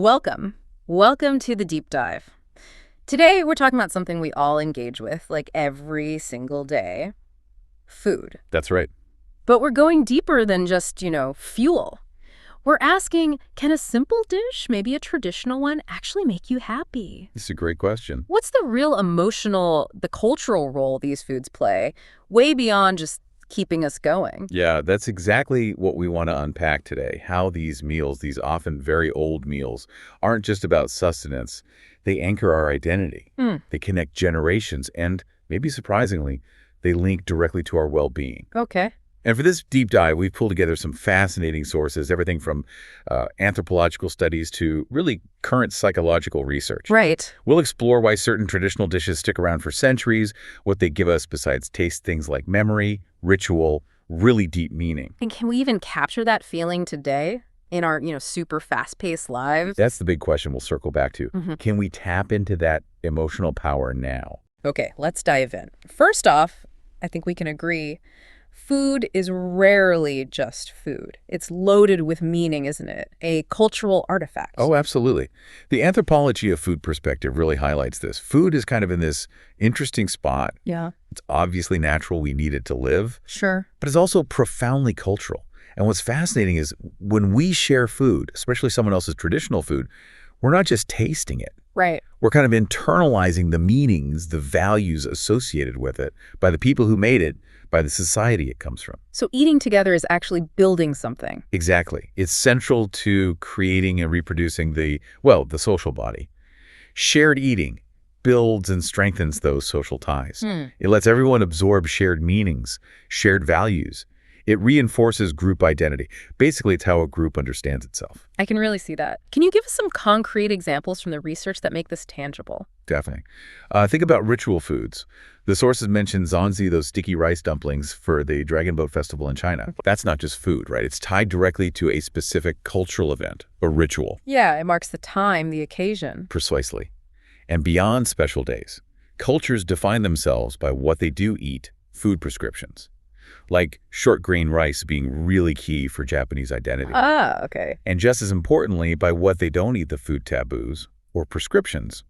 Welcome. Welcome to the Deep Dive. Today, we're talking about something we all engage with, like every single day, food. That's right. But we're going deeper than just, fuel. We're asking, can a simple dish, maybe a traditional one, actually make you happy? This is a great question. What's the real emotional, the cultural role these foods play, way beyond just keeping us going? Yeah, that's exactly what we want to unpack today. How these meals, these often very old meals, aren't just about sustenance. They anchor our identity. They connect generations, and maybe surprisingly, they link directly to our well-being. Okay. And for this deep dive, we've pulled together some fascinating sources, everything from anthropological studies to really current psychological research. Right. We'll explore why certain traditional dishes stick around for centuries, what they give us besides taste, things like memory, ritual, really deep meaning. And can we even capture that feeling today in our, super fast-paced lives? That's the big question we'll circle back to. Can we tap into that emotional power now? Okay, let's dive in. First off, I think we can agree, food is rarely just food. It's loaded with meaning, isn't it? A cultural artifact. Oh, absolutely. The anthropology of food perspective really highlights this. Food is kind of in this interesting spot. Yeah. It's obviously natural. We need it to live. Sure. But it's also profoundly cultural. And what's fascinating is when we share food, especially someone else's traditional food, we're not just tasting it. Right. We're kind of internalizing the meanings, the values associated with it by the people who made it, by the society it comes from. So eating together is actually building something. Exactly. It's central to creating and reproducing the social body. Shared eating builds and strengthens those social ties. It lets everyone absorb shared meanings, shared values. It reinforces group identity. Basically, it's how a group understands itself. I can really see that. Can you give us some concrete examples from the research that make this tangible? Definitely. Think about ritual foods. The sources mention zanzi, those sticky rice dumplings for the Dragon Boat Festival in China. That's not just food, right? It's tied directly to a specific cultural event, a ritual. Yeah, it marks the time, the occasion. Precisely. And beyond special days, cultures define themselves by what they do eat, food prescriptions. Like short grain rice being really key for Japanese identity. Ah, okay. And just as importantly, by what they don't eat, the food taboos or prescriptions.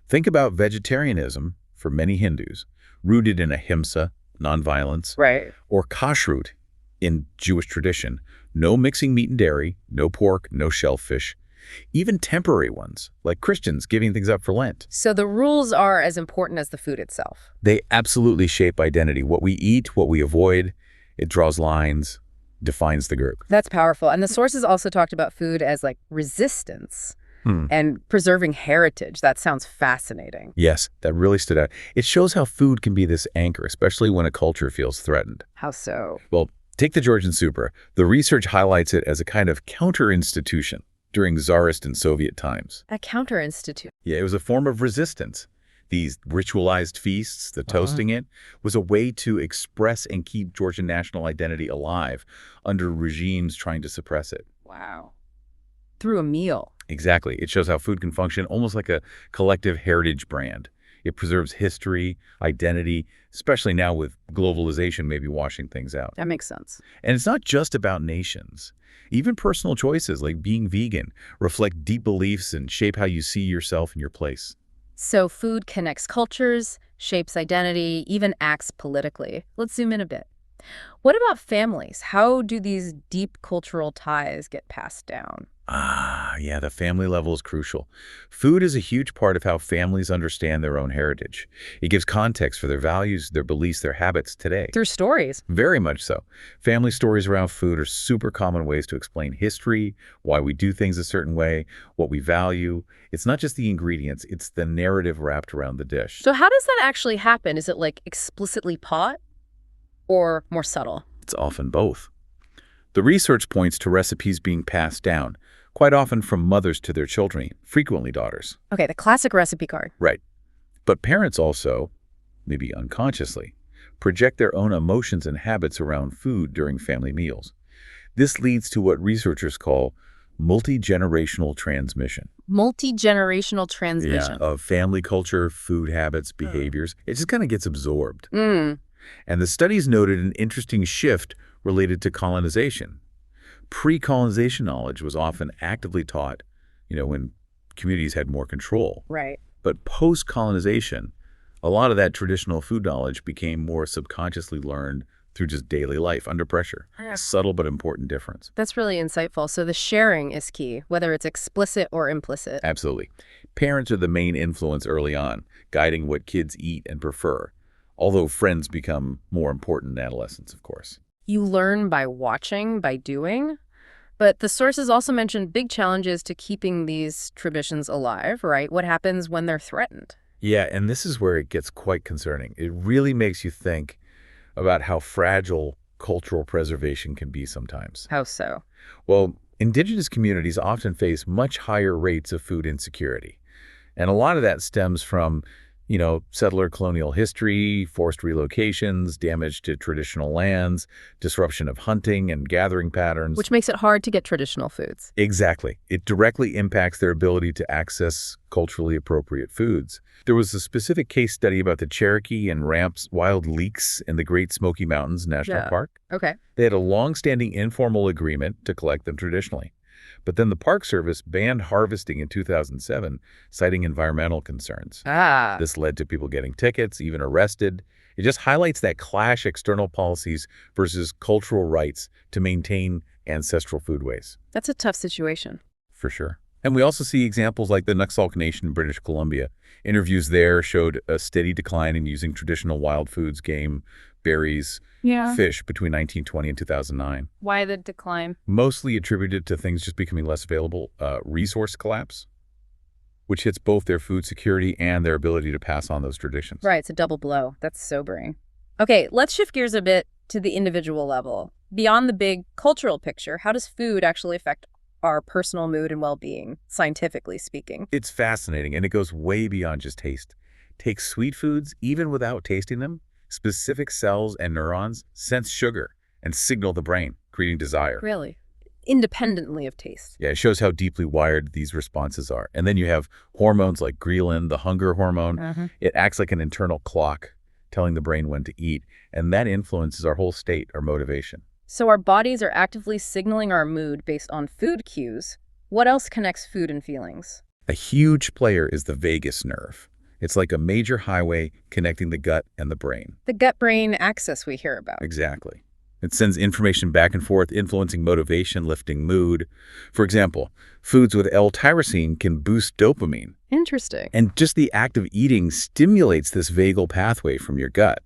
Think about vegetarianism for many Hindus, rooted in ahimsa, nonviolence, Right. or kashrut in Jewish tradition, no mixing meat and dairy, no pork, no shellfish, even temporary ones, like Christians giving things up for Lent. So the rules are as important as the food itself. They absolutely shape identity. What we eat, what we avoid, it draws lines, defines the group. That's powerful. And the sources also talked about food as like resistance and preserving heritage. That sounds fascinating. Yes, that really stood out. It shows how food can be this anchor, especially when a culture feels threatened. How so? Well, take the Georgian supper. The research highlights it as a kind of counter-institution during Tsarist and Soviet times. A counter-institute. Yeah, it was a form of resistance. These ritualized feasts, the toasting it, was a way to express and keep Georgian national identity alive under regimes trying to suppress it. Wow. Through a meal. Exactly. It shows how food can function almost like a collective heritage brand. It preserves history, identity, especially now with globalization maybe washing things out. That makes sense. And it's not just about nations. Even personal choices like being vegan reflect deep beliefs and shape how you see yourself and your place. So food connects cultures, shapes identity, even acts politically. Let's zoom in a bit. What about families? How do these deep cultural ties get passed down? Yeah, the family level is crucial. Food is a huge part of how families understand their own heritage. It gives context for their values, their beliefs, their habits today. Through stories. Very much so. Family stories around food are super common ways to explain history, why we do things a certain way, what we value. It's not just the ingredients, it's the narrative wrapped around the dish. So how does that actually happen? Is it like explicitly taught or more subtle? It's often both. The research points to recipes being passed down, quite often from mothers to their children, frequently daughters. Okay, the classic recipe card. Right. But parents also, maybe unconsciously, project their own emotions and habits around food during family meals. This leads to what researchers call multi-generational transmission. Multi-generational transmission. Yeah, of family culture, food habits, behaviors. It just kind of gets absorbed. And the studies noted an interesting shift related to colonization. Pre-colonization knowledge was often actively taught, when communities had more control. Right. But post-colonization, a lot of that traditional food knowledge became more subconsciously learned through just daily life under pressure. A subtle but important difference. That's really insightful. So the sharing is key, whether it's explicit or implicit. Absolutely. Parents are the main influence early on, guiding what kids eat and prefer, although friends become more important in adolescence, of course. You learn by watching, by doing. But the sources also mentioned big challenges to keeping these traditions alive, right? What happens when they're threatened? Yeah, and this is where it gets quite concerning. It really makes you think about how fragile cultural preservation can be sometimes. How so? Well, indigenous communities often face much higher rates of food insecurity. And a lot of that stems from, settler colonial history, forced relocations, damage to traditional lands, disruption of hunting and gathering patterns. Which makes it hard to get traditional foods. Exactly. It directly impacts their ability to access culturally appropriate foods. There was a specific case study about the Cherokee and Ramps wild leeks in the Great Smoky Mountains National Park. Okay. They had a long-standing informal agreement to collect them traditionally. But then the Park Service banned harvesting in 2007, citing environmental concerns. This led to people getting tickets, even arrested. It just highlights that clash external policies versus cultural rights to maintain ancestral foodways. That's a tough situation. For sure. And we also see examples like the Nuksalk Nation in British Columbia. Interviews there showed a steady decline in using traditional wild foods, game, berries, fish between 1920 and 2009. Why the decline? Mostly attributed to things just becoming less available, resource collapse, which hits both their food security and their ability to pass on those traditions. Right, it's a double blow. That's sobering. Okay, let's shift gears a bit to the individual level. Beyond the big cultural picture, how does food actually affect our personal mood and well-being, scientifically speaking? It's fascinating, and it goes way beyond just taste. Take sweet foods, even without tasting them, specific cells and neurons sense sugar and signal the brain, creating desire. Really? Independently of taste? Yeah, it shows how deeply wired these responses are. And then you have hormones like ghrelin, the hunger hormone. It acts like an internal clock, telling the brain when to eat, and that influences our whole state, our motivation. So our bodies are actively signaling our mood based on food cues. What else connects food and feelings? A huge player is the vagus nerve. It's like a major highway connecting the gut and the brain. The gut-brain axis we hear about. Exactly. It sends information back and forth, influencing motivation, lifting mood. For example, foods with L-tyrosine can boost dopamine. Interesting. And just the act of eating stimulates this vagal pathway from your gut.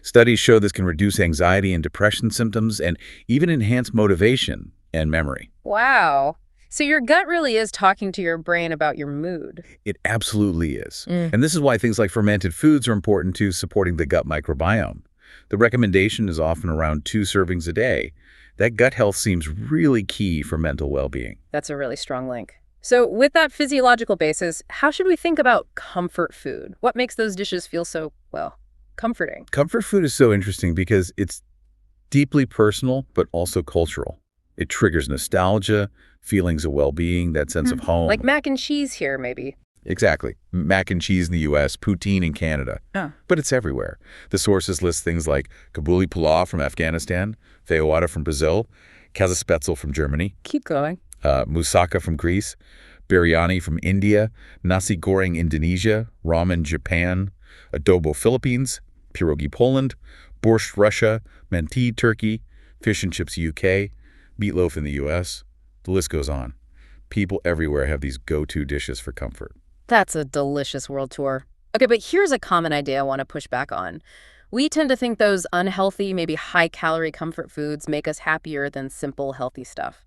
Studies show this can reduce anxiety and depression symptoms and even enhance motivation and memory. Wow. So your gut really is talking to your brain about your mood. It absolutely is. And this is why things like fermented foods are important to supporting the gut microbiome. The recommendation is often around 2 servings a day. That gut health seems really key for mental well-being. That's a really strong link. So with that physiological basis, how should we think about comfort food? What makes those dishes feel so, comforting? Comfort food is so interesting because it's deeply personal, but also cultural. It triggers nostalgia, feelings of well-being, that sense of home. Like mac and cheese here, maybe. Exactly. Mac and cheese in the U.S., poutine in Canada. But it's everywhere. The sources list things like Kabuli pulao from Afghanistan, feijoada from Brazil, käsespätzle from Germany. Keep going. Moussaka from Greece, biryani from India, nasi goreng Indonesia, ramen Japan, adobo Philippines, pierogi Poland, borscht Russia, menti Turkey, fish and chips UK, meatloaf in the US. The list goes on. People everywhere have these go-to dishes for comfort. That's a delicious world tour. Okay, but here's a common idea I want to push back on. We tend to think those unhealthy, maybe high-calorie comfort foods make us happier than simple, healthy stuff.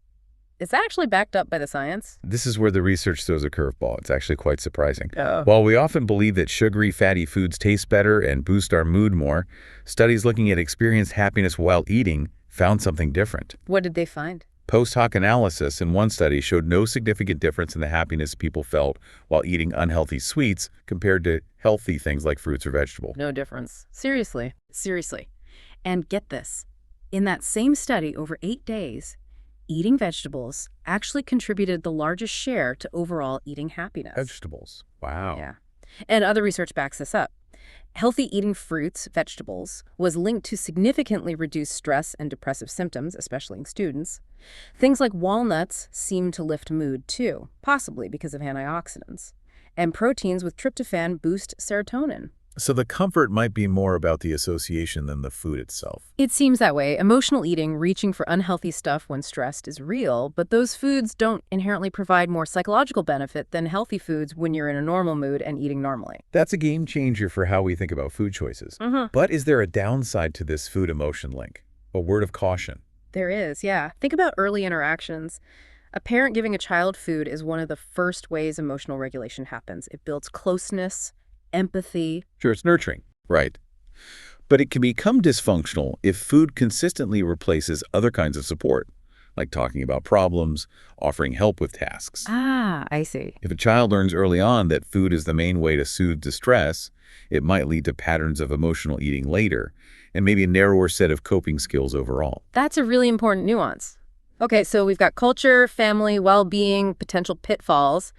Is that actually backed up by the science? This is where the research throws a curveball. It's actually quite surprising. While we often believe that sugary, fatty foods taste better and boost our mood more, studies looking at experienced happiness while eating found something different. What did they find? Post hoc analysis in one study showed no significant difference in the happiness people felt while eating unhealthy sweets compared to healthy things like fruits or vegetables. No difference. Seriously. Seriously. And get this. In that same study over 8 days, eating vegetables actually contributed the largest share to overall eating happiness. Vegetables. Wow. Yeah. And other research backs this up. Healthy eating fruits, vegetables, was linked to significantly reduced stress and depressive symptoms, especially in students. Things like walnuts seem to lift mood too, possibly because of antioxidants. And proteins with tryptophan boost serotonin. So the comfort might be more about the association than the food itself. It seems that way. Emotional eating, reaching for unhealthy stuff when stressed, is real, but those foods don't inherently provide more psychological benefit than healthy foods when you're in a normal mood and eating normally. That's a game changer for how we think about food choices. But is there a downside to this food-emotion link? A word of caution. There is, yeah. Think about early interactions. A parent giving a child food is one of the first ways emotional regulation happens. It builds closeness, empathy. Sure, it's nurturing. Right. But it can become dysfunctional if food consistently replaces other kinds of support, like talking about problems, offering help with tasks. Ah, I see. If a child learns early on that food is the main way to soothe distress, it might lead to patterns of emotional eating later, and maybe a narrower set of coping skills overall. That's a really important nuance. Okay, so we've got culture, family, well-being, potential pitfalls.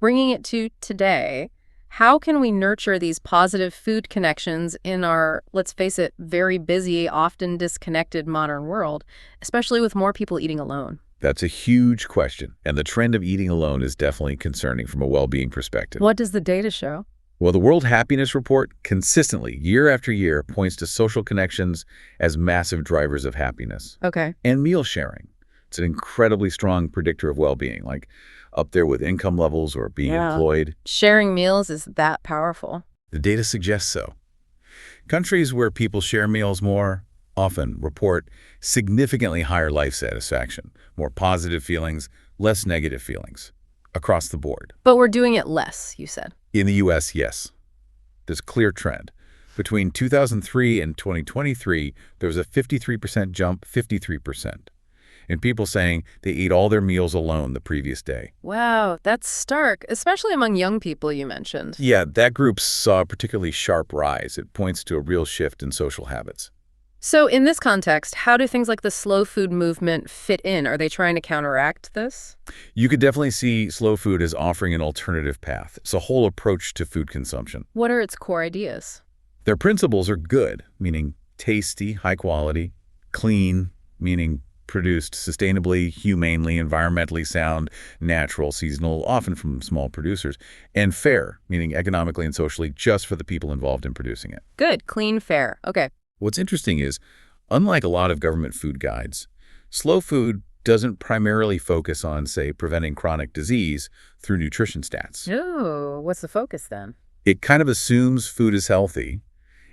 Bringing it to today, how can we nurture these positive food connections in our, let's face it, very busy, often disconnected modern world, especially with more people eating alone? That's a huge question, and the trend of eating alone is definitely concerning from a well-being perspective. What does the data show? Well, the World Happiness Report consistently, year after year, points to social connections as massive drivers of happiness. Okay. And meal sharing. It's an incredibly strong predictor of well-being, like up there with income levels or being employed. Sharing meals is that powerful. The data suggests so. Countries where people share meals more often report significantly higher life satisfaction, more positive feelings, less negative feelings, across the board. But we're doing it less, you said. In the U.S., yes. There's a clear trend. Between 2003 and 2023, there was a 53% jump, 53%. And people saying they ate all their meals alone the previous day. Wow, that's stark, especially among young people you mentioned. Yeah, that group saw a particularly sharp rise. It points to a real shift in social habits. So in this context, how do things like the slow food movement fit in? Are they trying to counteract this? You could definitely see slow food as offering an alternative path. It's a whole approach to food consumption. What are its core ideas? Their principles are good, meaning tasty, high quality, clean, meaning produced sustainably, humanely, environmentally sound, natural, seasonal, often from small producers, and fair, meaning economically and socially just for the people involved in producing it. Good, clean, fair. Okay. What's interesting is, unlike a lot of government food guides, slow food doesn't primarily focus on, say, preventing chronic disease through nutrition stats. Oh, what's the focus then? It kind of assumes food is healthy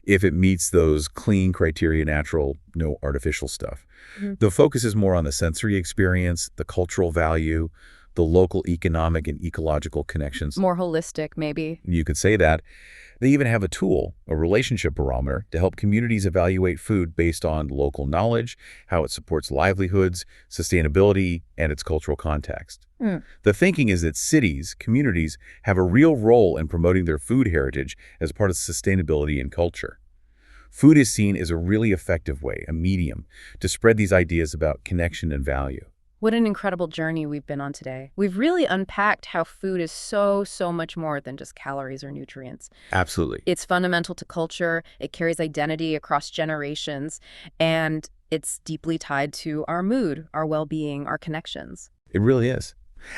if it meets those clean criteria, natural, no artificial stuff. The focus is more on the sensory experience, the cultural value, the local economic and ecological connections. More holistic, maybe. You could say that. They even have a tool, a relationship barometer, to help communities evaluate food based on local knowledge, how it supports livelihoods, sustainability, and its cultural context. The thinking is that cities, communities, have a real role in promoting their food heritage as part of sustainability and culture. Food is seen as a really effective way, a medium, to spread these ideas about connection and value. What an incredible journey we've been on today. We've really unpacked how food is so much more than just calories or nutrients. Absolutely. It's fundamental to culture, it carries identity across generations, and it's deeply tied to our mood, our well-being, our connections. It really is.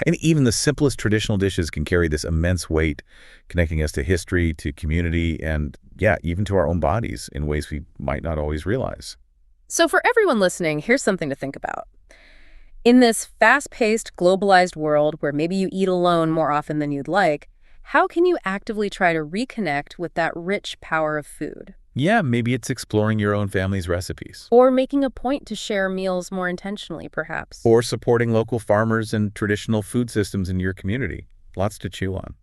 And even the simplest traditional dishes can carry this immense weight, connecting us to history, to community, and, yeah, even to our own bodies in ways we might not always realize. So for everyone listening, here's something to think about. In this fast-paced, globalized world where maybe you eat alone more often than you'd like, how can you actively try to reconnect with that rich power of food? Yeah, maybe it's exploring your own family's recipes. Or making a point to share meals more intentionally, perhaps. Or supporting local farmers and traditional food systems in your community. Lots to chew on.